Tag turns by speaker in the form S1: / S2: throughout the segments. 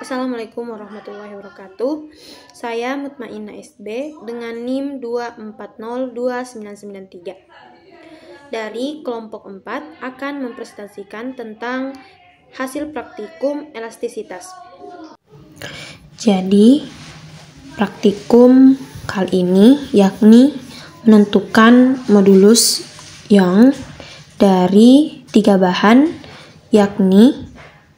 S1: Assalamualaikum warahmatullahi wabarakatuh. Saya Mutmainnah SB dengan NIM 2402993. Dari kelompok 4 akan mempresentasikan tentang hasil praktikum elastisitas. Jadi, praktikum kali ini yakni menentukan modulus Young dari 3 bahan, yakni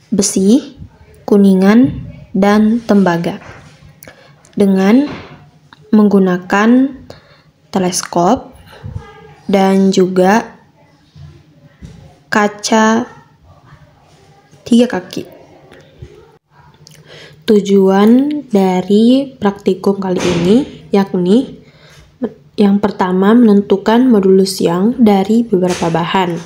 S1: besi, kuningan, dan tembaga dengan menggunakan teleskop dan juga kaca 3 kaki. Tujuan dari praktikum kali ini yakni yang pertama menentukan modulus Young dari beberapa bahan.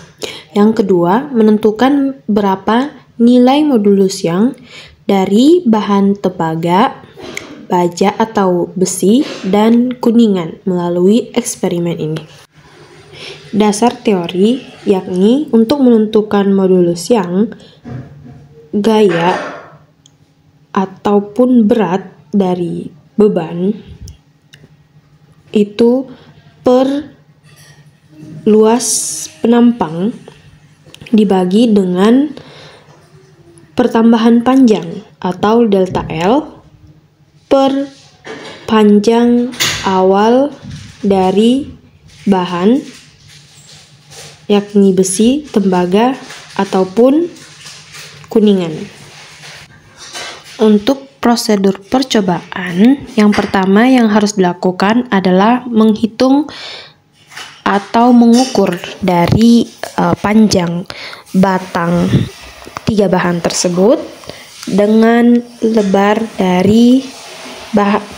S1: Yang kedua, menentukan berapa nilai modulus Young dari bahan tembaga, baja atau besi, dan kuningan melalui eksperimen ini. Dasar teori yakni untuk menentukan modulus Young, gaya ataupun berat dari beban itu per luas penampang dibagi dengan pertambahan panjang atau delta L per panjang awal dari bahan, yakni besi, tembaga, ataupun kuningan. Untuk prosedur percobaan, yang pertama yang harus dilakukan adalah menghitung atau mengukur dari panjang batang 3 bahan tersebut dengan lebar dari 3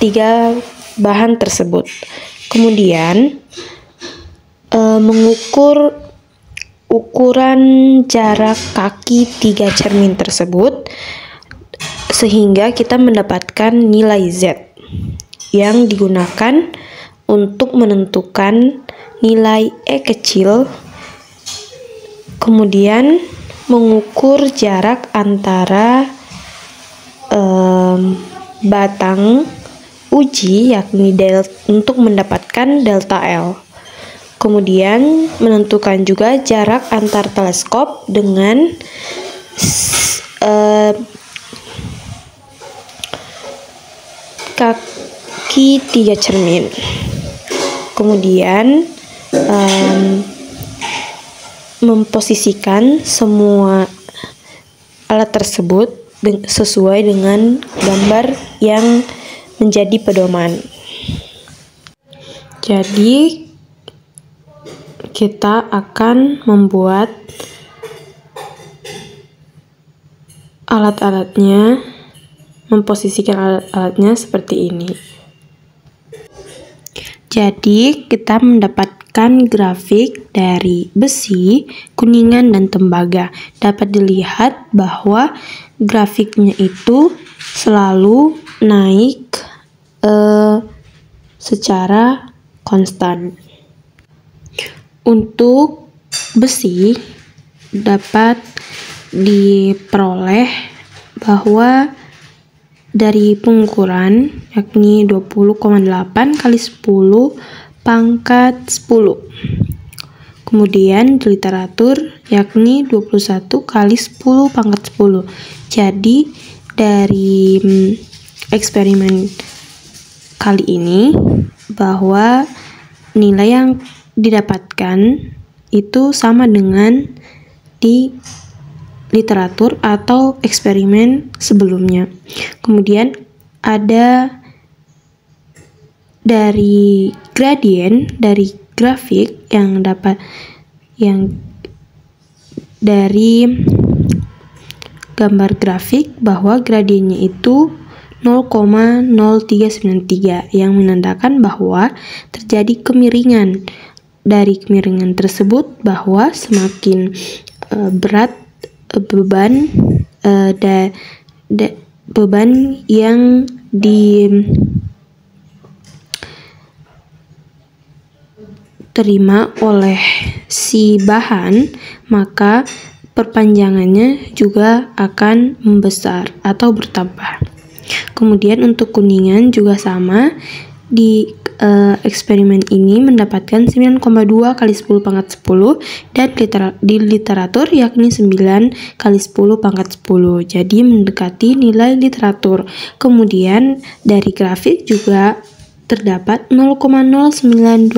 S1: bahan tersebut. Kemudian mengukur ukuran jarak kaki 3 cermin tersebut sehingga kita mendapatkan nilai Z yang digunakan untuk menentukan nilai E kecil. Kemudian mengukur jarak antara batang uji yakni untuk mendapatkan delta L. Kemudian menentukan juga jarak antar teleskop dengan kaki 3 cermin. Kemudian memposisikan semua alat tersebut sesuai dengan gambar yang menjadi pedoman. Jadi kita akan membuat alat-alatnya, memposisikan alat-alatnya seperti ini. Jadi kita mendapatkan grafik dari besi, kuningan, dan tembaga. Dapat dilihat bahwa grafiknya itu selalu naik secara konstan. Untuk besi dapat diperoleh bahwa dari pengukuran yakni 20,8 kali 10 pangkat 10. Kemudian di literatur yakni 21 kali 10 pangkat 10. Jadi dari eksperimen kali ini bahwa nilai yang didapatkan itu sama dengan di literatur atau eksperimen sebelumnya. Kemudian ada dari gradien dari grafik yang dari gambar grafik bahwa gradiennya itu 0,0393 yang menandakan bahwa terjadi kemiringan. Dari kemiringan tersebut bahwa semakin berat beban yang diterima oleh si bahan, maka perpanjangannya juga akan membesar atau bertambah. Kemudian untuk kuningan juga sama, di eksperimen ini mendapatkan 9,2 kali 10 pangkat 10 dan di literatur yakni 9 kali 10 pangkat 10. Jadi mendekati nilai literatur. Kemudian dari grafik juga terdapat 0,0920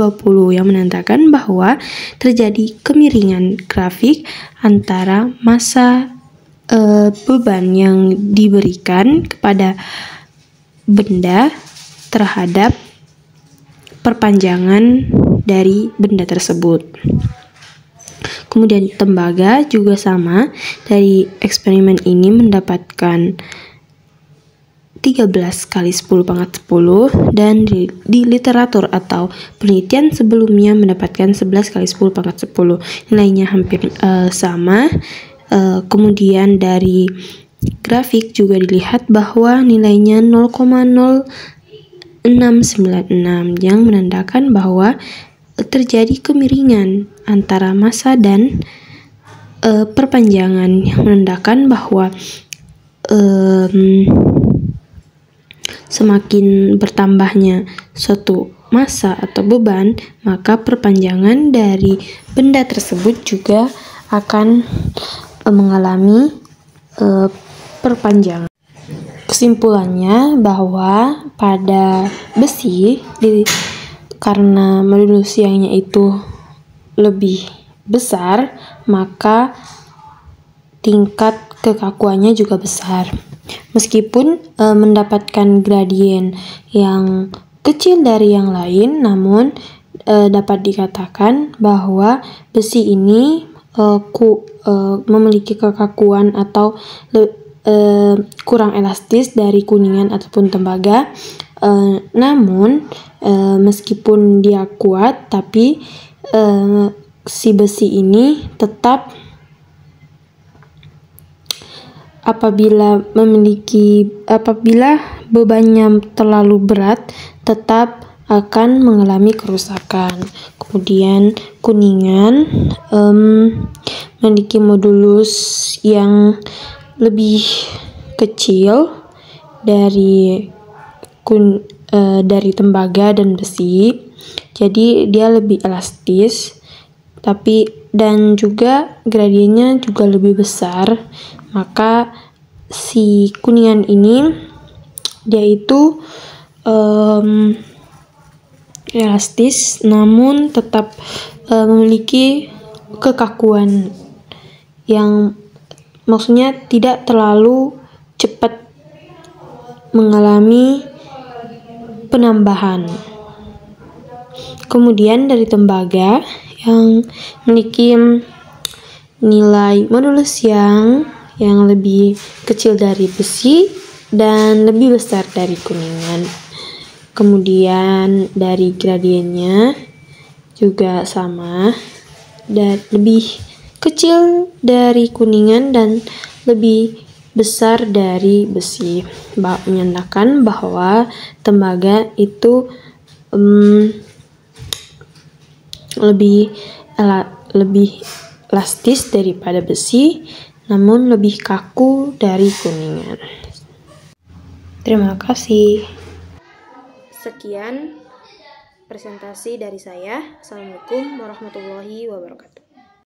S1: yang menandakan bahwa terjadi kemiringan grafik antara massa beban yang diberikan kepada benda terhadap perpanjangan dari benda tersebut. Kemudian tembaga juga sama, dari eksperimen ini mendapatkan 13 kali 10 pangkat 10 dan di literatur atau penelitian sebelumnya mendapatkan 11 kali 10 pangkat 10. Nilainya hampir sama. Kemudian dari grafik juga dilihat bahwa nilainya 0,0696 yang menandakan bahwa terjadi kemiringan antara massa dan perpanjangan, yang menandakan bahwa semakin bertambahnya suatu massa atau beban, maka perpanjangan dari benda tersebut juga akan mengalami perpanjangan. Kesimpulannya bahwa pada besi, karena modulus siangnya itu lebih besar, maka tingkat kekakuannya juga besar. Meskipun mendapatkan gradien yang kecil dari yang lain, namun dapat dikatakan bahwa besi ini memiliki kekakuan atau kurang elastis dari kuningan ataupun tembaga. Namun meskipun dia kuat, tapi si besi ini tetap apabila bebannya terlalu berat tetap akan mengalami kerusakan. Kemudian kuningan memiliki modulus yang lebih kecil dari tembaga dan besi, jadi dia lebih elastis, dan juga gradiennya juga lebih besar. Maka si kuningan ini dia itu elastis namun tetap memiliki kekakuan yang maksudnya tidak terlalu cepat mengalami penambahan. Kemudian dari tembaga yang memiliki nilai modulus yang lebih kecil dari besi dan lebih besar dari kuningan. Kemudian dari gradiennya juga sama, dan lebih kecil dari kuningan dan lebih besar dari besi, menandakan bahwa tembaga itu lebih elastis daripada besi, namun lebih kaku dari kuningan. Terima kasih. Sekian presentasi dari saya. Assalamualaikum warahmatullahi wabarakatuh.